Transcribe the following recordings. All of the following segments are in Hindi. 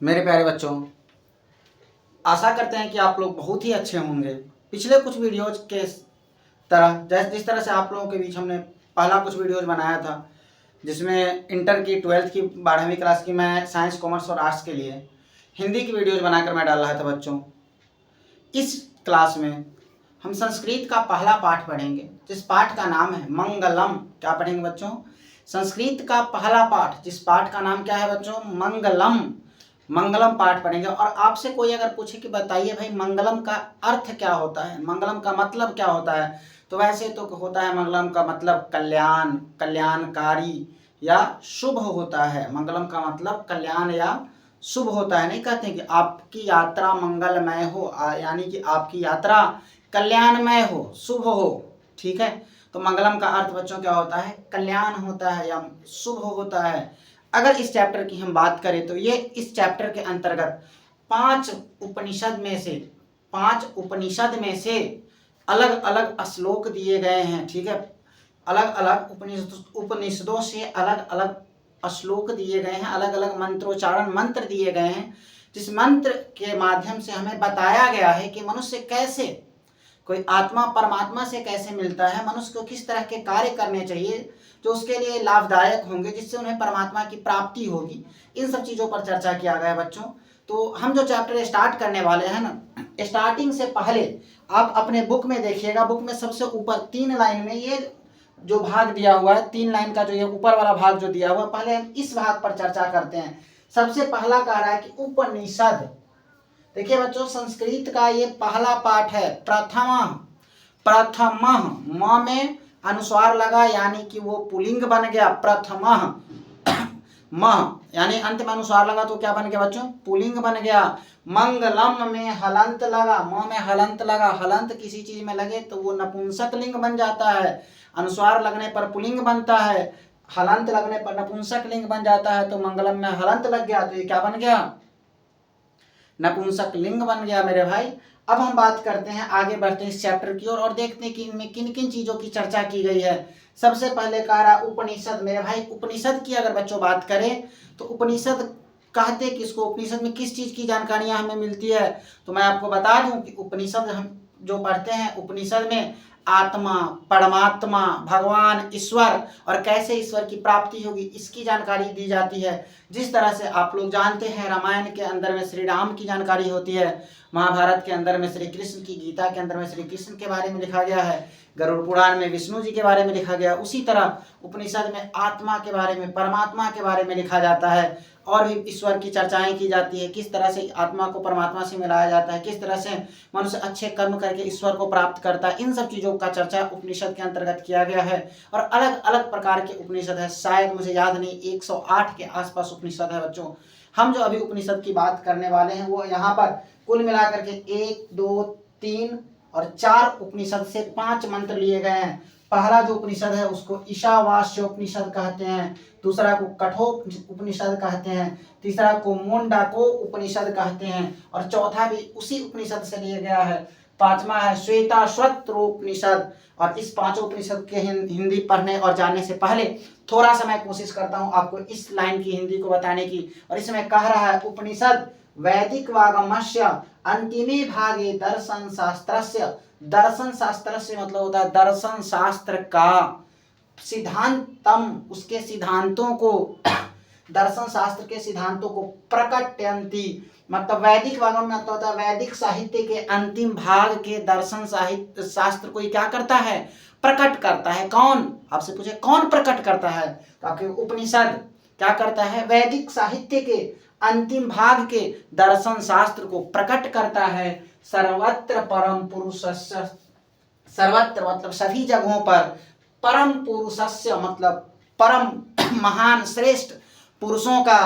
मेरे प्यारे बच्चों, आशा करते हैं कि आप लोग बहुत ही अच्छे होंगे। पिछले कुछ वीडियोज के तरह जिस तरह से आप लोगों के बीच हमने पहला कुछ वीडियोज बनाया था, जिसमें इंटर की 12th की 12वीं क्लास की मैं साइंस कॉमर्स और आर्ट्स के लिए हिंदी की वीडियोज बनाकर मैं डाल रहा था बच्चों। इस क्लास में हम संस्कृत का पहला पाठ पढ़ेंगे, जिस पाठ का नाम है मंगलम। क्या पढ़ेंगे बच्चों? संस्कृत का पहला पाठ, जिस पाठ का नाम क्या है बच्चों? मंगलम। मंगलम पाठ पढ़ेंगे। और आपसे कोई अगर पूछे कि बताइए भाई मंगलम का अर्थ क्या होता है, मंगलम का मतलब क्या होता है, तो वैसे तो होता है मंगलम का मतलब कल्याण, कल्याणकारी या शुभ होता है। मंगलम का मतलब कल्याण या शुभ होता है। नहीं कहते कि आपकी यात्रा मंगलमय हो, यानी कि आपकी यात्रा कल्याणमय हो, शुभ हो। ठीक है, तो मंगलम का अर्थ बच्चों क्या होता है? कल्याण होता है या शुभ होता है। अगर इस चैप्टर की हम बात करें तो ये इस चैप्टर के अंतर्गत 5 उपनिषद में से अलग अलग श्लोक दिए गए हैं। ठीक है, अलग अलग उपनिषदों से अलग अलग श्लोक दिए गए हैं, अलग अलग मंत्रोच्चारण मंत्र दिए गए हैं, जिस मंत्र के माध्यम से हमें बताया गया है कि मनुष्य कैसे, कोई आत्मा परमात्मा से कैसे मिलता है, मनुष्य को किस तरह के कार्य करने चाहिए जो उसके लिए लाभदायक होंगे, जिससे उन्हें परमात्मा की प्राप्ति होगी। इन सब चीज़ों पर चर्चा किया गया है बच्चों। तो हम जो चैप्टर स्टार्ट करने वाले हैं ना, स्टार्टिंग से पहले आप अपने बुक में देखिएगा, बुक में सबसे ऊपर 3 लाइन में ये जो भाग दिया हुआ है, 3 लाइन का जो ये ऊपर वाला भाग जो दिया हुआ, पहले हम इस भाग पर चर्चा करते हैं। सबसे पहला कह रहा है कि उपनिषद। देखिए बच्चों, संस्कृत का ये पहला पाठ है। प्रथम म में अनुस्वार लगा, यानी कि वो पुलिंग बन गया। प्रथम म यानी अंत में अनुस्वार लगा तो क्या बन गया बच्चों? पुलिंग बन गया। मंगलम में हलंत लगा, म में हलंत लगा। हलंत किसी चीज में लगे तो वो नपुंसक लिंग बन जाता है। अनुस्वार लगने पर पुलिंग बनता है, हलंत लगने पर नपुंसक लिंग बन जाता है। तो मंगलम में हलंत लग गया तो ये क्या बन गया? नपुंसक लिंग बन गया मेरे भाई। अब हम बात करते हैं, आगे बढ़ते हैं इस चैप्टर की ओर और देखते हैं कि इनमें किन किन चीजों की चर्चा की गई है। सबसे पहले कह रहा उपनिषद। मेरे भाई, उपनिषद की अगर बच्चों बात करें तो उपनिषद कहते किसको? उपनिषद में किस चीज की जानकारियां हमें मिलती है? तो मैं आपको बता दूं कि उपनिषद हम जो पढ़ते हैं, उपनिषद में आत्मा, परमात्मा, भगवान, ईश्वर और कैसे ईश्वर की प्राप्ति होगी, इसकी जानकारी दी जाती है। जिस तरह से आप लोग जानते हैं, रामायण के अंदर में श्री राम की जानकारी होती है, महाभारत के अंदर में श्री कृष्ण की, गीता के अंदर में श्री कृष्ण के बारे में लिखा गया है, गरुड़ पुराण में विष्णु जी के बारे में लिखा गया। उसी तरह उपनिषद में आत्मा के बारे में, परमात्मा के बारे में लिखा जाता है और भी ईश्वर की चर्चाएं की जाती है, किस तरह से आत्मा को परमात्मा से मिलाया जाता है, किस तरह से मनुष्य अच्छे कर्म करके ईश्वर को प्राप्त करता है। इन सब चीज़ों का चर्चा उपनिषद के अंतर्गत किया गया है। और अलग अलग प्रकार के उपनिषद है, शायद मुझे याद नहीं, 108 के आसपास उपनिषद है बच्चों। हम जो अभी उपनिषद की बात करने वाले हैं वो यहाँ पर कुल मिलाकर के 1, 2, 3 और 4 उपनिषद से 5 मंत्र लिए गए हैं। पहला जो उपनिषद है उसको ईशावास्य उपनिषद कहते हैं, दूसरा को कठोप उपनिषद कहते हैं, तीसरा को मुंडाको उपनिषद कहते हैं और चौथा भी उसी उपनिषद से लिया गया है। पांचवा है श्वेताश्वत्र उपनिषद। और इस 5 उपनिषद के हिंदी पढ़ने और जानने से पहले थोड़ा सा मैं कोशिश करता हूं आपको इस लाइन की हिंदी को बताने की। और इसमें कह रहा है उपनिषद वैदिक वागमस्य अंतिमे भागे दर्शन शास्त्रस्य। दर्शन शास्त्र से मतलब होता है दर्शन शास्त्र का, सिद्धांतम उसके सिद्धांतों को, दर्शन शास्त्र के सिद्धांतों को, प्रकटयन्ति मतलब वैदिक वागम में होता है वैदिक साहित्य के अंतिम भाग के दर्शन साहित्य शास्त्र को क्या करता है? प्रकट करता है। कौन? आपसे पूछे कौन प्रकट करता है? तो आपके उपनिषद क्या करता है? वैदिक साहित्य के अंतिम भाग के दर्शन शास्त्र को प्रकट करता है। सर्वत्र परम पुरुषस्य, सर्वत्र मतलब सभी जगहों पर, परम पुरुषस्य मतलब परम महान श्रेष्ठ पुरुषों का,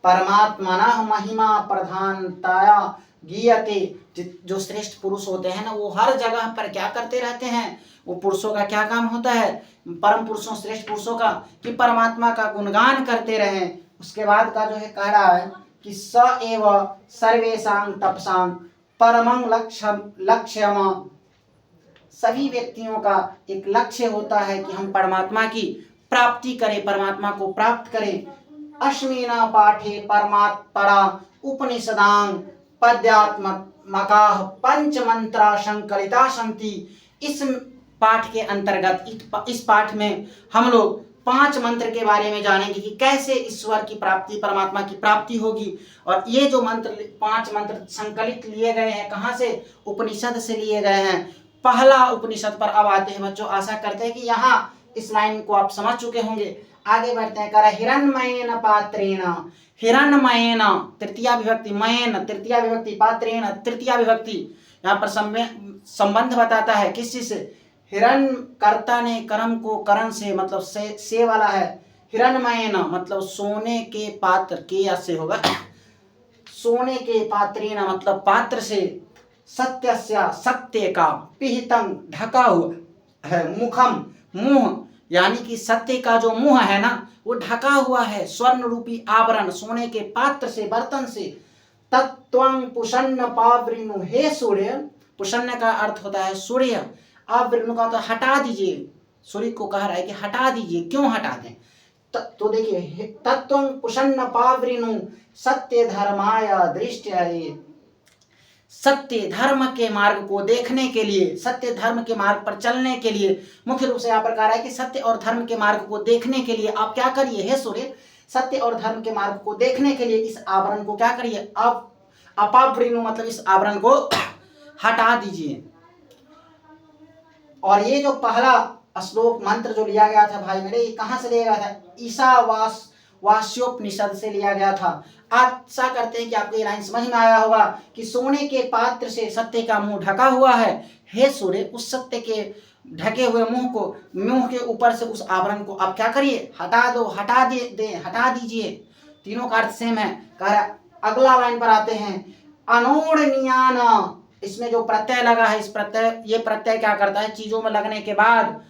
परमात्मनः महिमा प्रधानताया गीयते। जो श्रेष्ठ पुरुष होते हैं ना, वो हर जगह पर क्या करते रहते हैं? वो पुरुषों का क्या काम होता है? परम पुरुषों, श्रेष्ठ पुरुषों का, कि परमात्मा का गुणगान करते रहें। उसके बाद का जो है कह रहा है कि स एव सर्वेषां तपसां परमं लक्ष्यम। सभी व्यक्तियों का एक लक्ष्य होता है कि हम परमात्मा की प्राप्ति करें, परमात्मा को प्राप्त करें। अश्विना पाठे परमात्परा उपनिषदां पद्यात्मकाः पंचमंत्रा संकलिता सन्ति। इस पाठ के अंतर्गत इस पाठ में हम लोग 5 मंत्र के बारे में जानेंगे कि कैसे ईश्वर की प्राप्ति, परमात्मा की प्राप्ति होगी। और ये जो मंत्र 5 मंत्र संकलित लिए गए हैं कहाँ से? उपनिषद से लिए गए हैं। पहला उपनिषद पर अब आते हैं बच्चों। आशा करते हैं कि यहाँ इस लाइन को आप समझ चुके होंगे। आगे बढ़ते हैं। कह हिरण्मयेन पात्रेण, हिरण्मयेन तृतीया विभक्ति, मयेन तृतीया विभक्ति, पात्रेण तृतीया विभक्ति। यहाँ पर संबंध बताता है किस चीज से? हिरण कर्ता ने कर्म को करण से, मतलब से वाला है। हिरण्मयेन मतलब सोने के पात्र, के या से होगा, सोने के पात्रेण मतलब पात्र से, सत्यस्य सत्य का, पिहितं ढका हुआ है, मुखम मुंह यानी कि सत्य का जो मुंह है ना वो ढका हुआ है, स्वर्ण रूपी आवरण सोने के पात्र से, बर्तन से। तत्त्वं पुषन्न पावृणु, हे सूर्य, पुषन्न का अर्थ होता है सूर्य, आवृणु का तो हटा दीजिए। सूर्य को कह रहा है कि हटा दीजिए। क्यों हटा दें? तो देखिए, तत्त्वं पुषन्न पावृणु सत्य धर्माय दृष्टये, सत्य धर्म के मार्ग को देखने के लिए, सत्य धर्म के मार्ग पर चलने के लिए, मुख्य रूप से यहाँ पर कह रहा है कि सत्य और धर्म के मार्ग को देखने के लिए आप क्या करिए? हे सूर्य, सत्य और धर्म के मार्ग को देखने के लिए इस आवरण को क्या करिए? आप अपावृणु मतलब इस आवरण को हटा दीजिए। और ये जो पहला श्लोक मंत्र जो लिया गया था भाई मेरे, कहाँ से लिया गया था? ईशावास्योपनिषद से लिया गया था। आशा करते हैं कि आपको ये लाइन समझ में आया होगा कि सोने के पात्र से सत्य का मुंह ढका हुआ है। हे सूर्य, उस सत्य के ढके हुए मुंह के ऊपर से उस आवरण को आप क्या करिए? हटा दो, हटा दीजिए। तीनों का अर्थ सेम है। अगला लाइन पर आते हैं। अनोरणीयान, इसमें जो प्रत्यय लगा है, ये प्रत्यय क्या करता है? चीजों में लगने के बाद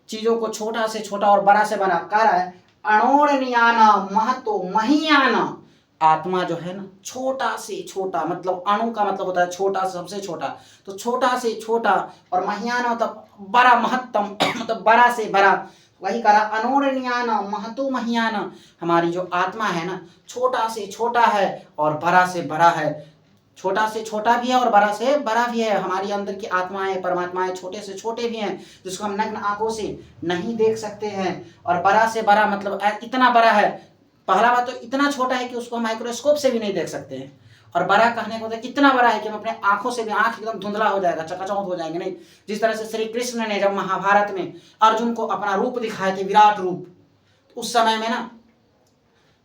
चीजों को छोटा से छोटा और बड़ा से बड़ा। कह रहा है अणोरणीयान महतो महीयान, आत्मा जो है ना छोटा से छोटा, मतलब अणु का मतलब होता है छोटा, सबसे छोटा, तो छोटा से छोटा, और महीयान मतलब बड़ा, महत्तम मतलब बड़ा से बड़ा। वही करा अनोरणीयान महतो महीयान, हमारी जो आत्मा है ना छोटा से छोटा है और बड़ा से बड़ा है। छोटा से छोटा भी है और बड़ा से बड़ा भी है। हमारी अंदर की आत्माएं, परमात्माएं छोटे से छोटे भी हैं जिसको हम नग्न आंखों से नहीं देख सकते हैं, और बड़ा से बड़ा मतलब इतना बड़ा है। पहला बात तो इतना छोटा है कि उसको हम माइक्रोस्कोप से भी नहीं देख सकते हैं, और बड़ा कहने को इतना बड़ा है कि हम अपने आंखों से भी, आंख एकदम धुंधला हो जाएगा, चकाचौंध हो जाएंगे नहीं। जिस तरह से श्री कृष्ण ने जब महाभारत में अर्जुन को अपना रूप दिखाए थे, विराट रूप, उस समय में ना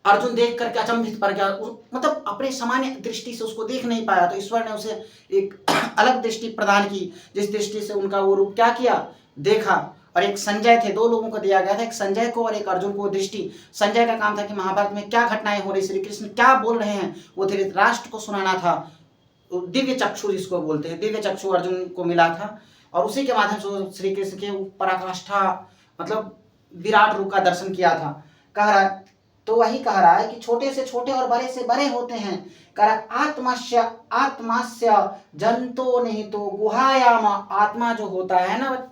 अर्जुन देख करके अचंभित पड़ गया, मतलब अपने सामान्य दृष्टि से उसको देख नहीं पाया, तो ईश्वर ने उसे एक अलग दृष्टि प्रदान की, जिस दृष्टि से उनका वो रूप क्या किया? देखा। और एक संजय थे, 2 लोगों को दिया गया था, एक संजय को और एक अर्जुन को दृष्टि। संजय का काम था कि महाभारत में क्या घटनाएं हो रही, श्री कृष्ण क्या बोल रहे हैं, वो धृतराष्ट्र को सुनाना था। दिव्य चक्षु जिसको बोलते हैं, दिव्य चक्षु अर्जुन को मिला था, और उसी के माध्यम से श्री कृष्ण के पराकाष्ठा मतलब विराट रूप का दर्शन किया था। कह रहा है, तो वही कह रहा है कि छोटे से छोटे और बड़े से बड़े होते हैं। कह रहा आत्मास्य जंतो नहीं तो गुहायाम, आत्मा जो होता है ना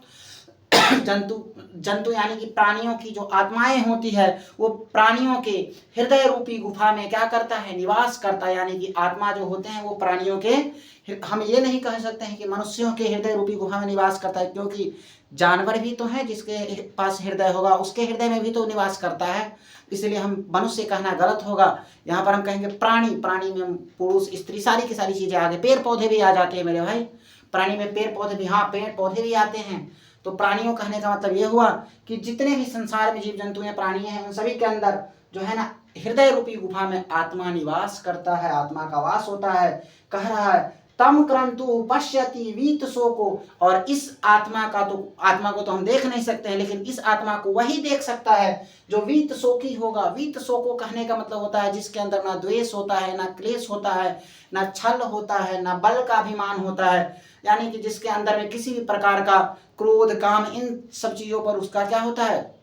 जंतु यानी कि प्राणियों की जो आत्माएं होती है, वो प्राणियों के हृदय रूपी गुफा में क्या करता है? निवास करता है। यानी कि आत्मा जो होते हैं वो प्राणियों के, हम ये नहीं कह सकते हैं कि मनुष्यों के हृदय रूपी गुफा में निवास करता है, क्योंकि जानवर भी तो है जिसके पास हृदय होगा, उसके हृदय में भी तो निवास करता है, इसलिए हम मनुष्य कहना गलत होगा। यहाँ पर हम कहेंगे प्राणी, प्राणी में पुरुष स्त्री सारी की सारी चीजें आगे, पेड़ पौधे भी आ जाते हैं मेरे भाई, प्राणी में पेड़ पौधे भी, हाँ पेड़ पौधे भी आते हैं। तो प्राणियों कहने का मतलब ये हुआ कि जितने भी संसार में जीव जंतु हैं, प्राणी हैं, उन सभी के अंदर जो है ना हृदय रूपी गुफा में आत्मा निवास करता है, आत्मा का वास होता है। कह रहा है तम क्रंतु पश्यति वीत शोको, और इस आत्मा को तो हम देख नहीं सकते हैं, लेकिन इस आत्मा को वही देख सकता है जो वीत शोकी होगा। वीत शोको कहने का मतलब होता है जिसके अंदर ना द्वेष होता है, ना क्लेश होता है, ना छल होता है, ना बल का अभिमान होता है, यानी कि जिसके अंदर में किसी भी प्रकार का क्रोध, काम, इन सब चीजों पर उसका क्या होता है?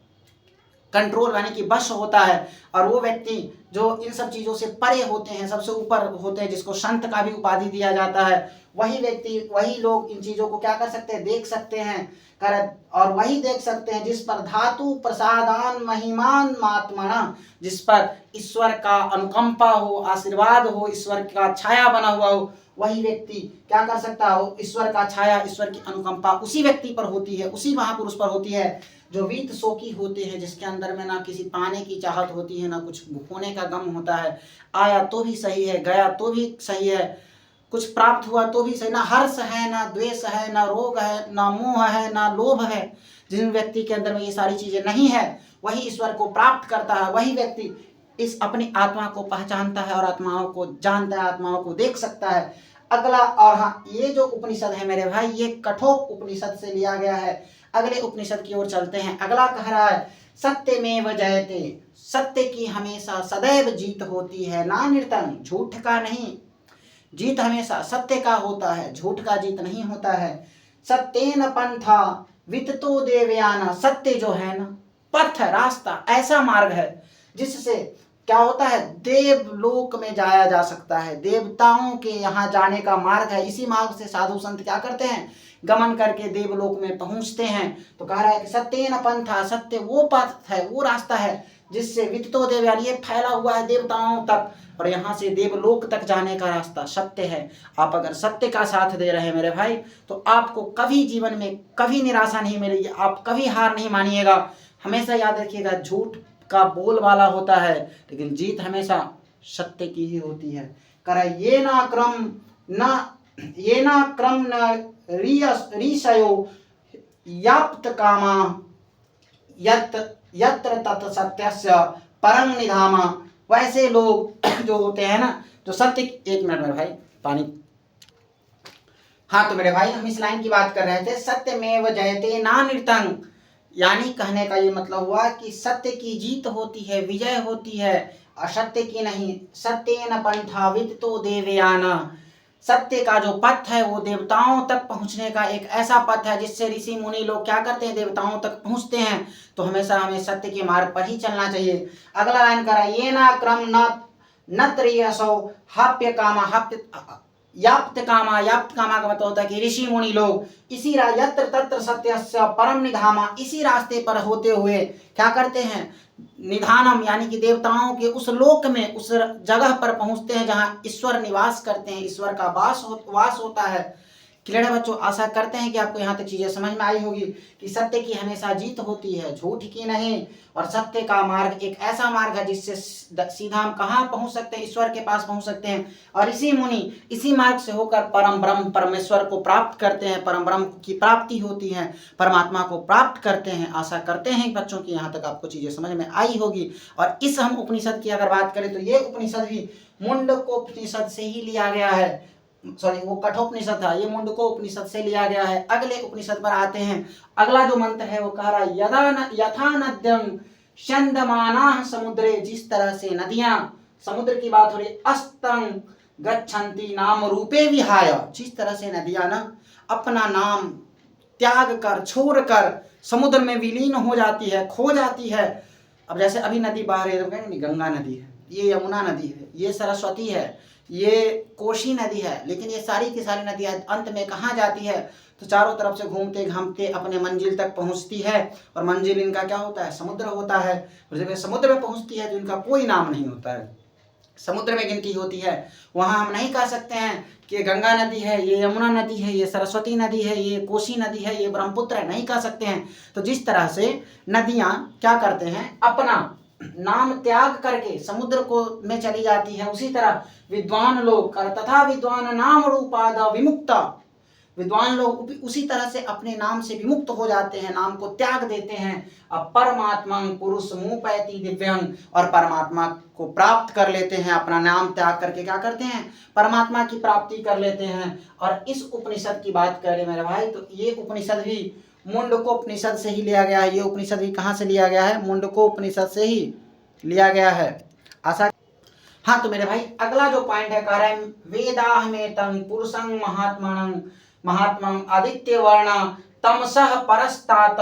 कंट्रोल यानी कि वश होता है, और वो व्यक्ति जो इन सब चीज़ों से परे होते हैं, सबसे ऊपर होते हैं, जिसको संत का भी उपाधि दिया जाता है, वही व्यक्ति, वही लोग इन चीज़ों को क्या कर सकते हैं, देख सकते हैं, और वही देख सकते हैं जिस पर धातु प्रसादान महिमान मात्मना, जिस पर ईश्वर का अनुकंपा हो, आशीर्वाद हो, ईश्वर का छाया बना हुआ हो, वही व्यक्ति क्या कर सकता हो, ईश्वर का छाया, ईश्वर की अनुकंपा उसी व्यक्ति पर होती है, उसी महापुरुष पर होती है जो वीत शोकी होते हैं, जिसके अंदर में ना किसी पाने की चाहत होती है, ना कुछ खोने का गम होता है, आया तो भी सही है, गया तो भी सही है, कुछ प्राप्त हुआ तो भी सही, ना हर्ष है, ना द्वेष है, ना रोग है, ना मोह है, ना लोभ है। जिन व्यक्ति के अंदर में ये सारी चीजें नहीं है, वही ईश्वर को प्राप्त करता है, वही व्यक्ति इस अपनी आत्मा को पहचानता है और आत्माओं को जानता है, आत्माओं को देख सकता है। अगला, और हाँ, ये जो उपनिषद है मेरे भाई, ये कठोप उपनिषद से लिया गया है। अगले उपनिषद की ओर चलते हैं। अगला कह रहा है सत्यमेव जयते, सत्य की हमेशा सदैव जीत होती है, ना निर्तन, झूठ का नहीं, जीत हमेशा सत्य का होता है, झूठ का जीत नहीं होता है। सत्येन पंथा विततो देवयाना, सत्य जो है ना, पथ, रास्ता, ऐसा मार्ग है जिससे क्या होता है, देवलोक में जाया जा सकता है, देवताओं के यहाँ जाने का मार्ग है। इसी मार्ग से साधु संत क्या करते हैं, गमन करके देवलोक में पहुंचते हैं। तो कह रहा है कि सत्येन पंथा, सत्य वो पथ है, वो रास्ता है जिससे विततो देवयान, ये फैला हुआ है देवताओं तक, और यहाँ से देवलोक तक जाने का रास्ता सत्य है। आप अगर सत्य का साथ दे रहे हैं मेरे भाई, तो आपको कभी जीवन में कभी निराशा नहीं मिलेगी, आप कभी हार नहीं मानिएगा। हमेशा याद रखिएगा, झूठ का बोलबाला होता है, लेकिन जीत हमेशा सत्य की ही होती है। कर ये ना क्रम न ऋषयो याप्त कामा यत्र तत् सत्यस्य परम निधामा। वैसे लोग जो होते हैं ना, जो सत्य, एक मिनट मेरे भाई, पानी। हाँ, तो मेरे भाई हम इस लाइन की बात कर रहे थे, सत्यमेव जयते ना निर्तंग, यानी कहने का ये मतलब हुआ कि सत्य की जीत होती है, विजय होती है, असत्य की नहीं। सत्येन पंथा विततो देवयाना, सत्य का जो पथ है वो देवताओं तक पहुंचने का एक ऐसा पथ है जिससे ऋषि मुनि लोग क्या करते हैं, देवताओं तक पहुंचते हैं। तो हमेशा हमें सत्य के मार्ग पर ही चलना चाहिए। अगला लाइन करा, ये ना क्रम न त्रियसौ हाप्य कामा, याप्त कामा, याप्त कामा का मतलब होता है कि ऋषि मुनि लोग इसी यत्र तत्र सत्यस्य परम निधामा, इसी रास्ते पर होते हुए क्या करते हैं, निधानम, यानी कि देवताओं के उस लोक में, उस जगह पर पहुंचते हैं जहां ईश्वर निवास करते हैं, ईश्वर का वास होता है। क्लियर है बच्चों? आशा करते हैं कि आपको यहाँ तक चीजें समझ में आई होगी कि सत्य की हमेशा जीत होती है, झूठ की नहीं। और सत्य का मार्ग एक ऐसा मार्ग है जिससे सीधा हम कहाँ पहुंच सकते हैं, ईश्वर के पास पहुंच सकते हैं। और इसी मुनि इसी मार्ग से होकर परम ब्रह्म परमेश्वर को प्राप्त करते हैं, परम ब्रह्म की प्राप्ति होती है, परमात्मा को प्राप्त करते हैं। आशा करते हैं बच्चों की यहाँ तक आपको चीजें समझ में आई होगी। और इस हम उपनिषद की अगर बात करें तो ये उपनिषद भी मुंडकोपनिषद से ही लिया गया है। सॉरी, वो कठोपनिषद था, ये मुंडकोपनिषद से लिया गया है। अगले उपनिषद पर आते हैं। अगला जो मंत्र है वो कह रहा है यथा नद्यं स्यन्दमानाः समुद्रे, जिस तरह से नदियां, समुद्र की बात हो रही, अस्तं गच्छन्ति नाम रूपे विहाय, जिस तरह से नदियां ना अपना नाम त्याग कर, छोड़ कर समुद्र में विलीन हो जाती है, खो जाती है। अब जैसे अभी नदी बह रही है तो कहेंगे गंगा नदी है, ये यमुना नदी है, ये सरस्वती है, ये कोशी नदी है, लेकिन ये सारी की सारी नदियां अंत में कहाँ जाती है, तो चारों तरफ से घूमते घामते अपने मंजिल तक पहुंचती है। और मंजिल इनका क्या होता है, समुद्र होता है। और जब समुद्र में पहुंचती है तो इनका कोई नाम नहीं होता है, समुद्र में गिनती होती है। वहाँ हम नहीं कह सकते हैं कि ये गंगा नदी है, ये यमुना नदी है, ये सरस्वती नदी है, ये कोशी नदी है, ये ब्रह्मपुत्र है, नहीं कह सकते हैं। तो जिस तरह से नदियाँ क्या करते हैं, अपना नाम त्याग करके समुद्र को में चली जाती है, उसी तरह विद्वान लोग तथा विद्वान नाम रूपाद विमुक्ता, विद्वान लोग उसी तरह से अपने नाम से विमुक्त हो जाते हैं, नाम को त्याग देते हैं। अब परमात्मा पुरुष मुपैति दिव्यं, और परमात्मा को प्राप्त कर लेते हैं, अपना नाम त्याग करके क्या करते हैं, परमात्मा की प्राप्ति कर लेते हैं। और इस उपनिषद की बात करें मेरे भाई, तो ये उपनिषद भी मुंडकोपनिषद से ही लिया गया है। ये उपनिषद भी कहाँ से लिया गया है, मुंडकोपनिषद से ही लिया गया है। आशा, हाँ, तो मेरे भाई अगला जो पॉइंट है, कह रहे हैं वेदाहमेतं पुरुषं महात्मं आदित्य वर्ण तमसः परस्तात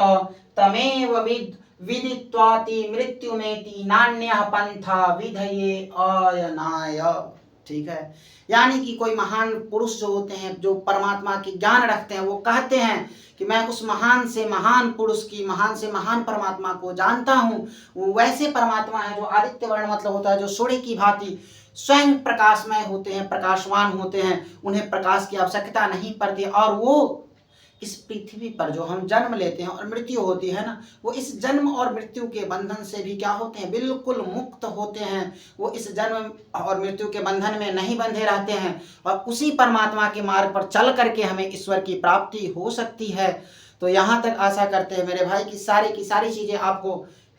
तमेव विद विदित्वाति मृत्युमेति नान्यः पंथा विधये अयनाय। ठीक है, यानी कि कोई महान पुरुष जो होते हैं, जो परमात्मा की ज्ञान रखते हैं, वो कहते हैं कि मैं उस महान से महान पुरुष की, महान से महान परमात्मा को जानता हूँ। वो वैसे परमात्मा है जो आदित्य वर्ण मतलब होता है जो सूर्य की भांति स्वयं प्रकाशमय होते हैं, प्रकाशवान होते हैं, उन्हें प्रकाश की आवश्यकता नहीं पड़ती, और वो इस पृथ्वी पर जो हम जन्म लेते हैं और मृत्यु होती है ना, वो इस जन्म और मृत्यु के बंधन से भी क्या होते हैं, बिल्कुल मुक्त होते हैं। वो इस जन्म और मृत्यु के बंधन में नहीं बंधे रहते हैं, और उसी परमात्मा के मार्ग पर चल करके हमें ईश्वर की प्राप्ति हो सकती है। तो यहाँ तक आशा करते हैं मेरे भाई की सारी चीज़ें आपको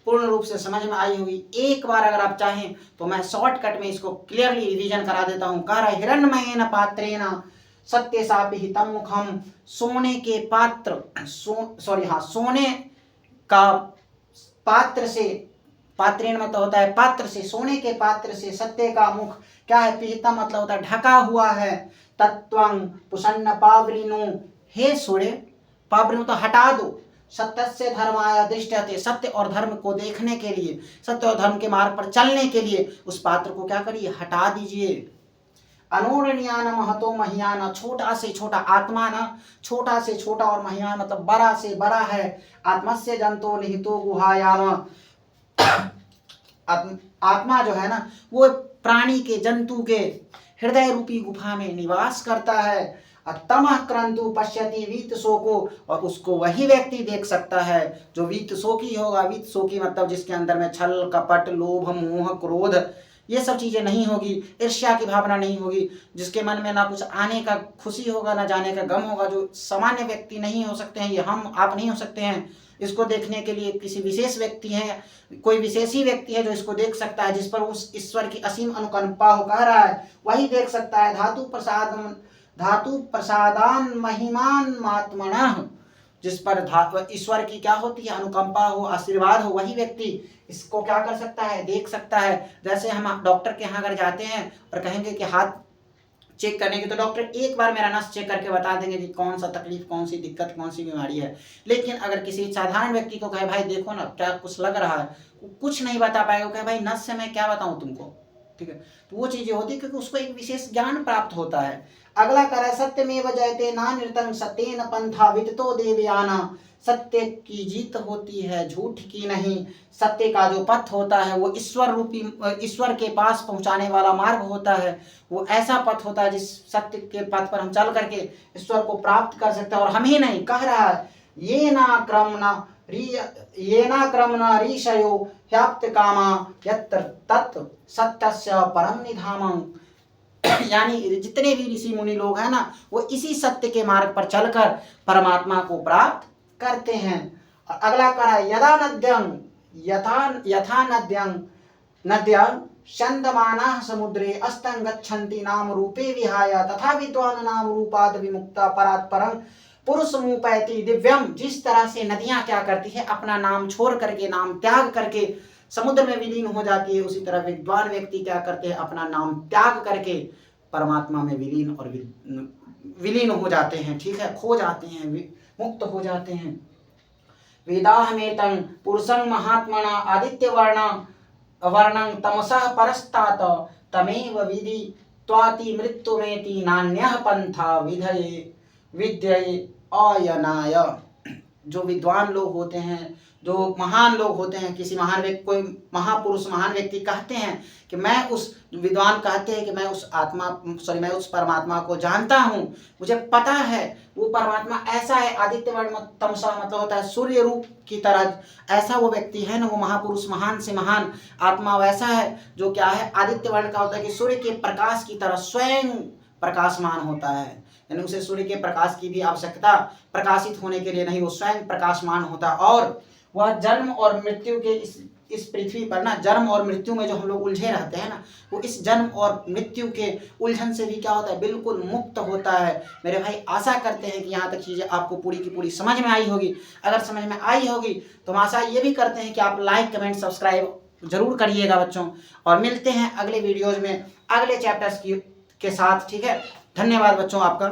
पूर्ण रूप से समझ में आई होगी। एक बार अगर आप चाहें तो मैं शॉर्टकट में इसको क्लियरली रिवीजन करा देता हूँ। कह रहा है हिरण्मयेन पात्रेण सत्य सापि तम मुखम, सोने के पात्र सोने का पात्र से, पात्रेण मतलब होता है पात्र से, सोने के पात्र से सत्य का मुख क्या है, पिहितम मतलब होता है ढका हुआ है। तत्वं पुसन्न पावरिनु, हे सूर्य, पावरिनु तो हटा दो, सत्यस्य धर्माय दृष्टते, सत्य और धर्म को देखने के लिए, सत्य और धर्म के मार्ग पर चलने के लिए उस पात्र को क्या करिए, हटा दीजिए। अनोरणीयान महतो महियान, छोटा से छोटा आत्मा ना, छोटा से छोटा, और महियान मतलब बड़ा से बड़ा है। आत्मस्य जंतो निहितो गुहायाम, आत्मा जो है ना वो प्राणी के, जंतु के हृदय रूपी गुफा में निवास करता है। तमः क्रंतु पश्यति वीत शोको, और उसको वही व्यक्ति देख सकता है जो वीत शोकी होगा। वीत शोकी मतलब जिसके अंदर में छल कपट लोभ मोह क्रोध ये सब चीज़ें नहीं होगी, ईर्ष्या की भावना नहीं होगी, जिसके मन में ना कुछ आने का खुशी होगा ना जाने का गम होगा। जो सामान्य व्यक्ति नहीं हो सकते हैं, ये हम आप नहीं हो सकते हैं। इसको देखने के लिए किसी विशेष व्यक्ति है, कोई विशेष ही व्यक्ति है जो इसको देख सकता है, जिस पर उस ईश्वर की असीम अनुकंपा हो, कह रहा है वही देख सकता है। धातु प्रसादान महिमान मात्मनः, जिस पर ईश्वर की क्या होती है, अनुकंपा हो, आशीर्वाद हो, वही व्यक्ति इसको क्या कर सकता है, देख सकता है। जैसे हम डॉक्टर के यहाँ अगर जाते हैं और कहेंगे कि हाथ चेक करने की, तो डॉक्टर एक बार मेरा नस चेक करके बता देंगे कि कौन सा तकलीफ, कौन सी दिक्कत, कौन सी बीमारी है। लेकिन अगर किसी साधारण व्यक्ति को कहे भाई देखो ना क्या कुछ लग रहा है, कुछ नहीं बता पाएगा, कहे भाई नस से मैं क्या बताऊं तुमको। ठीक है, तो वो चीजें होती है क्योंकि उसको एक विशेष ज्ञान प्राप्त होता है। अगला करे सत्यमेव जयते नानृतं सत्येन पंथा विदितो देवयाना, सत्य की जीत होती है झूठ की नहीं। सत्य का जो पथ होता है वो ईश्वर रूपी, ईश्वर के पास पहुंचाने वाला मार्ग होता है। वो ऐसा पथ होता है जिस सत्य के पथ पर हम चल करके ईश्वर को प्राप्त कर सकते हैं। और हम ही नहीं, कह रहा है ये ना क्रमण ऋषयो ह्याप्त कामा यत्र तत् सत्यस्य परम निधामं, यानी जितने भी ऋषि मुनि लोग हैं ना वो इसी सत्य के मार्ग पर चलकर परमात्मा को प्राप्त करते हैं। अगला कहा यदा नद्यं यथा नद्यं छन्दमानाः समुद्रे अस्तं गच्छन्ति नाम रूपे विहाय, तथा विद्वान नाम रूपाद विमुक्ता परात् परं पुरुष मुपैति दिव्यम। जिस तरह से नदियां क्या करती है, अपना नाम छोड़ करके, नाम त्याग करके समुद्र में विलीन हो जाती है, उसी तरह विद्वान व्यक्ति क्या करते हैं, अपना नाम त्याग करके परमात्मा में विलीन हो जाते हैं। ठीक है, खो जाते हैं, मुक्त हो जाते हैं। वेदाहमेतं पुरुषं महात्मना आदित्य वर्णं तमसः परस्तात् तमेव विधि त्वाति मृत्युमेति नान्यः पंथा विद्यये अयनाय। जो विद्वान लोग होते हैं, जो महान लोग होते हैं, किसी महान व्यक्ति, कोई महापुरुष महान व्यक्ति कहते हैं कि मैं उस, विद्वान कहते हैं कि मैं उस परमात्मा को जानता हूँ, मुझे पता है वो परमात्मा ऐसा है। आदित्य वर्ण तमसा मतलब होता है सूर्य रूप की तरह, ऐसा वो व्यक्ति है ना, वो महापुरुष महान से महान आत्मा वैसा है जो क्या है, आदित्य वर्ण का होता है कि सूर्य के प्रकाश की तरह स्वयं प्रकाशमान होता है। यानी उसे सूर्य के प्रकाश की भी आवश्यकता प्रकाशित होने के लिए नहीं, वो स्वयं प्रकाशमान होता है। और वह जन्म और मृत्यु के इस पृथ्वी पर ना, जन्म और मृत्यु में जो हम लोग उलझे रहते हैं ना, वो इस जन्म और मृत्यु के उलझन से भी क्या होता है, बिल्कुल मुक्त होता है। मेरे भाई आशा करते हैं कि यहाँ तक चीज़ें आपको पूरी की पूरी समझ में आई होगी। अगर समझ में आई होगी तो हम आशा ये भी करते हैं कि आप लाइक कमेंट सब्सक्राइब जरूर करिएगा बच्चों, और मिलते हैं अगले वीडियोज़ में अगले चैप्टर्स के साथ। ठीक है, धन्यवाद बच्चों आपका।